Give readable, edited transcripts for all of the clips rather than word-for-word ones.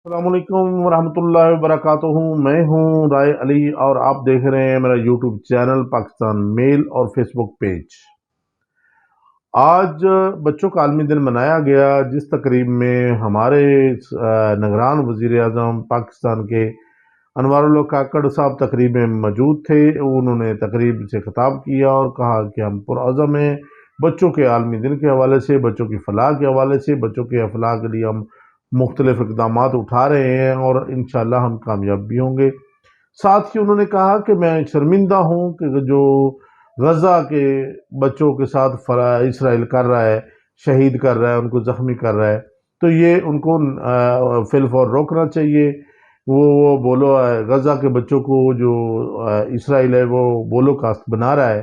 السلام علیکم ورحمۃ اللہ وبرکاتہ۔ میں ہوں رائے علی اور آپ دیکھ رہے ہیں میرا یوٹیوب چینل پاکستان میل اور فیس بک پیج۔ آج بچوں کا عالمی دن منایا گیا، جس تقریب میں ہمارے نگران وزیر اعظم پاکستان کے انوار اللہ کاکڑ صاحب تقریب میں موجود تھے۔ انہوں نے تقریب سے خطاب کیا اور کہا کہ ہم پرعزم ہیں بچوں کے عالمی دن کے حوالے سے، بچوں کی فلاح کے حوالے سے، بچوں کے افلاح کے لیے ہم مختلف اقدامات اٹھا رہے ہیں اور انشاءاللہ ہم کامیاب بھی ہوں گے۔ ساتھ ہی انہوں نے کہا کہ میں شرمندہ ہوں کہ جو غزہ کے بچوں کے ساتھ اسرائیل کر رہا ہے، شہید کر رہا ہے، ان کو زخمی کر رہا ہے، تو یہ ان کو فی الفور روکنا چاہیے۔ وہ بولو غزہ کے بچوں کو جو اسرائیل ہے وہ بولو کاسٹ بنا رہا ہے،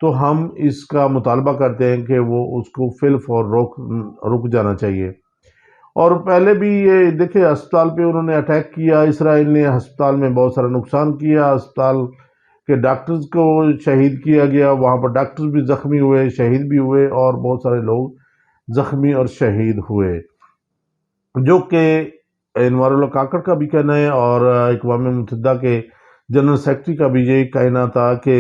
تو ہم اس کا مطالبہ کرتے ہیں کہ وہ اس کو فی الفور رک جانا چاہیے۔ اور پہلے بھی یہ دیکھیں، ہسپتال پہ انہوں نے اٹیک کیا، اسرائیل نے ہسپتال میں بہت سارا نقصان کیا، ہسپتال کے ڈاکٹرز کو شہید کیا گیا، وہاں پر ڈاکٹرز بھی زخمی ہوئے، شہید بھی ہوئے، اور بہت سارے لوگ زخمی اور شہید ہوئے، جو کہ انوار اللہ کاکڑ کا بھی کہنا ہے اور اقوام متحدہ کے جنرل سیکرٹری کا بھی یہی کہنا تھا کہ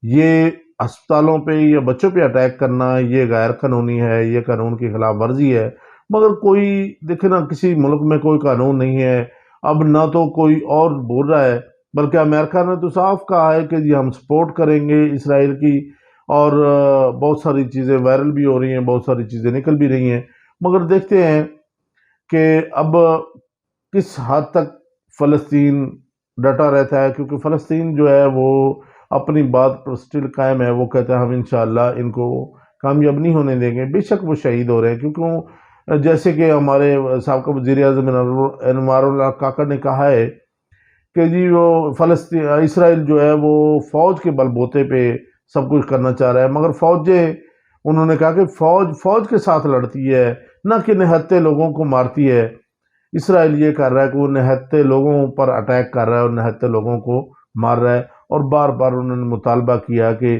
یہ ہسپتالوں پہ یا بچوں پہ اٹیک کرنا یہ غیر قانونی ہے، یہ قانون کی خلاف ورزی ہے۔ مگر کوئی دیکھے نا، کسی ملک میں کوئی قانون نہیں ہے، اب نہ تو کوئی اور بول رہا ہے، بلکہ امریکہ نے تو صاف کہا ہے کہ جی ہم سپورٹ کریں گے اسرائیل کی، اور بہت ساری چیزیں وائرل بھی ہو رہی ہیں، بہت ساری چیزیں نکل بھی رہی ہیں۔ مگر دیکھتے ہیں کہ اب کس حد تک فلسطین ڈٹا رہتا ہے، کیونکہ فلسطین جو ہے وہ اپنی بات پر سٹل قائم ہے، وہ کہتا ہے ہم انشاءاللہ ان کو کامیاب نہیں ہونے دیں گے۔ بے شک وہ شہید ہو رہے ہیں، کیونکہ جیسے کہ ہمارے سابقہ وزیر اعظم انوار اللہ کاکڑ نے کہا ہے کہ جی وہ اسرائیل جو ہے وہ فوج کے بل بوتے پہ سب کچھ کرنا چاہ رہا ہے، مگر انہوں نے کہا کہ فوج کے ساتھ لڑتی ہے، نہ کہ نہتے لوگوں کو مارتی ہے۔ اسرائیل یہ کر رہا ہے کہ وہ نہتے لوگوں پر اٹیک کر رہا ہے اور نہتے لوگوں کو مار رہا ہے، اور بار بار انہوں نے مطالبہ کیا کہ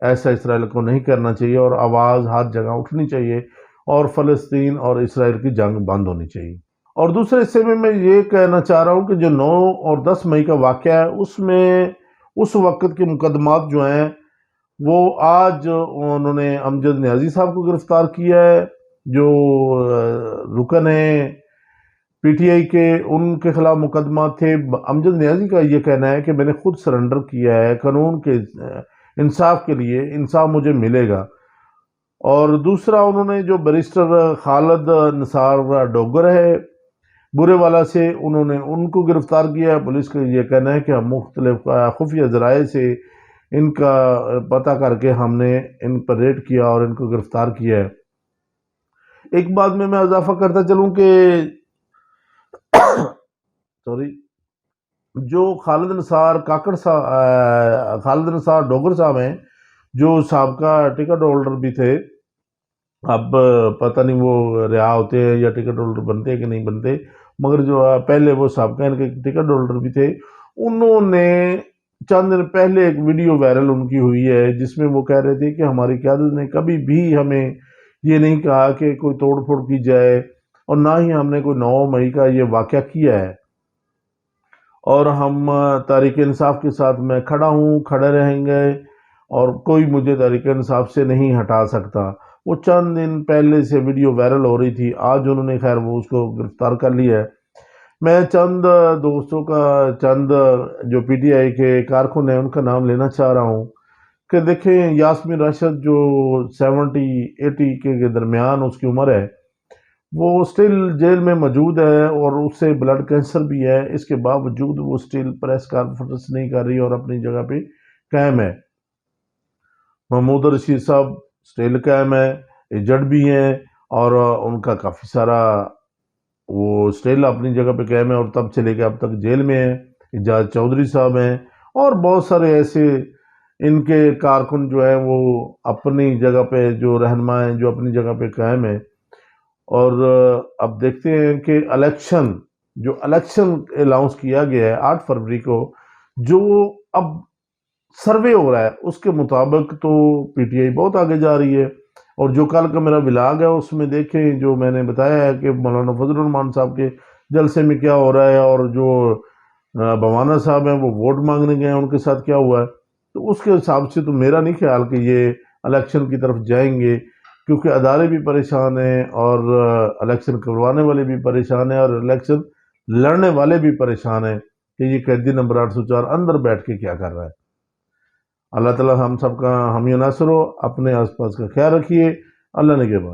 ایسا اسرائیل کو نہیں کرنا چاہیے اور آواز ہر جگہ اٹھنی چاہیے، اور فلسطین اور اسرائیل کی جنگ بند ہونی چاہیے۔ اور دوسرے حصے میں یہ کہنا چاہ رہا ہوں کہ جو 9 اور 10 مئی کا واقعہ ہے، اس میں اس وقت کے مقدمات جو ہیں وہ آج انہوں نے امجد نیازی صاحب کو گرفتار کیا ہے، جو رکن ہیں پی ٹی آئی کے، ان کے خلاف مقدمات تھے۔ امجد نیازی کا یہ کہنا ہے کہ میں نے خود سرنڈر کیا ہے قانون کے انصاف کے لیے، انصاف مجھے ملے گا۔ اور دوسرا انہوں نے جو بیرسٹر خالد نثار ڈوگر ہے برے والا سے، انہوں نے ان کو گرفتار کیا ہے۔ پولیس کا یہ کہنا ہے کہ ہم مختلف خفیہ ذرائع سے ان کا پتہ کر کے ہم نے ان پر ریڈ کیا اور ان کو گرفتار کیا ہے۔ ایک بات میں اضافہ کرتا چلوں کہ جو خالد نثار ڈوگر صاحب ہیں، جو سابقہ ٹکٹ ہولڈر بھی تھے، اب پتہ نہیں وہ رہا ہوتے ہیں یا ٹکٹ ہولڈر بنتے ہیں کہ نہیں بنتے، مگر جو پہلے وہ سابقہ ان کے ٹکٹ ہولڈر بھی تھے، انہوں نے چند دن پہلے ایک ویڈیو وائرل ان کی ہوئی ہے جس میں وہ کہہ رہے تھے کہ ہماری قیادت نے کبھی بھی ہمیں یہ نہیں کہا کہ کوئی توڑ پھوڑ کی جائے، اور نہ ہی ہم نے کوئی 9 مئی کا یہ واقعہ کیا ہے، اور ہم تحریک انصاف کے ساتھ میں کھڑا ہوں، کھڑے رہیں گے، اور کوئی مجھے تحریک انصاف سے نہیں ہٹا سکتا۔ وہ چند دن پہلے سے ویڈیو وائرل ہو رہی تھی، آج انہوں نے خیر وہ اس کو گرفتار کر لیا ہے۔ میں چند دوستوں کا، چند جو پی ٹی آئی کے کارکن ہیں ان کا نام لینا چاہ رہا ہوں کہ دیکھیں، یاسمین راشد جو 70-80 کے درمیان اس کی عمر ہے، وہ سٹل جیل میں موجود ہے اور اس سے بلڈ کینسر بھی ہے، اس کے باوجود وہ سٹل پریس کانفرنس نہیں کر رہی اور اپنی جگہ پہ قائم ہے۔ محمود رشید صاحب سٹل قائم ہے، ایجڈ بھی ہیں، اور ان کا کافی سارا وہ سٹل اپنی جگہ پہ قائم ہے اور تب سے لے کے اب تک جیل میں ہیں۔ اعجاز چودھری صاحب ہیں، اور بہت سارے ایسے ان کے کارکن جو ہیں وہ اپنی جگہ پہ، جو رہنما ہیں جو اپنی جگہ پہ قائم ہیں۔ اور اب دیکھتے ہیں کہ الیکشن الاؤنس کیا گیا ہے 8 فروری کو، جو اب سروے ہو رہا ہے اس کے مطابق تو پی ٹی آئی بہت آگے جا رہی ہے۔ اور جو کل کا میرا ولاگ ہے اس میں دیکھیں، جو میں نے بتایا ہے کہ مولانا فضل الرحمان صاحب کے جلسے میں کیا ہو رہا ہے، اور جو بوانا صاحب ہیں وہ ووٹ مانگنے گئے ہیں ان کے ساتھ کیا ہوا ہے، تو اس کے حساب سے تو میرا نہیں خیال کہ یہ الیکشن کی طرف جائیں گے، کیونکہ ادارے بھی پریشان ہیں اور الیکشن کروانے والے بھی پریشان ہیں اور الیکشن لڑنے والے بھی پریشان ہیں کہ یہ قیدی نمبر 804 اندر بیٹھ کے کیا کر رہا ہے۔ اللہ تعالیٰ ہم سب کا حامی و ناصر ہو، اپنے آس پاس کا خیال رکھیے، اللہ نے کے بعد